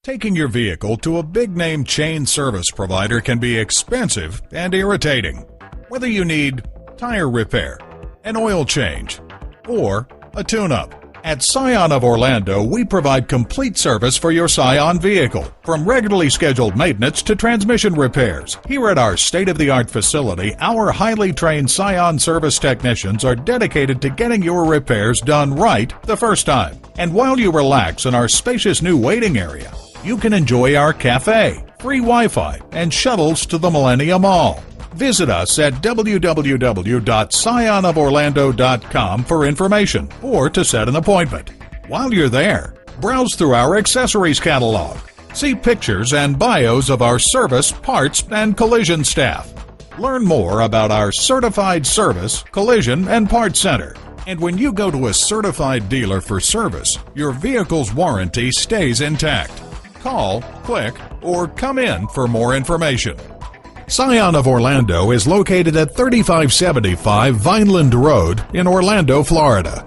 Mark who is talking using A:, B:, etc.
A: Taking your vehicle to a big-name chain service provider can be expensive and irritating. Whether you need tire repair, an oil change, or a tune-up, at Scion of Orlando, we provide complete service for your Scion vehicle, from regularly scheduled maintenance to transmission repairs. Here at our state-of-the-art facility, our highly trained Scion service technicians are dedicated to getting your repairs done right the first time. And while you relax in our spacious new waiting area, you can enjoy our cafe, free Wi-Fi, and shuttles to the Millennium Mall. Visit us at www.scionoforlando.com for information or to set an appointment. While you're there, browse through our accessories catalog. See pictures and bios of our service, parts, and collision staff. Learn more about our certified service, collision, and parts center. And when you go to a certified dealer for service, your vehicle's warranty stays intact. Call, click, or come in for more information. Scion of Orlando is located at 3575 Vineland Road in Orlando, Florida.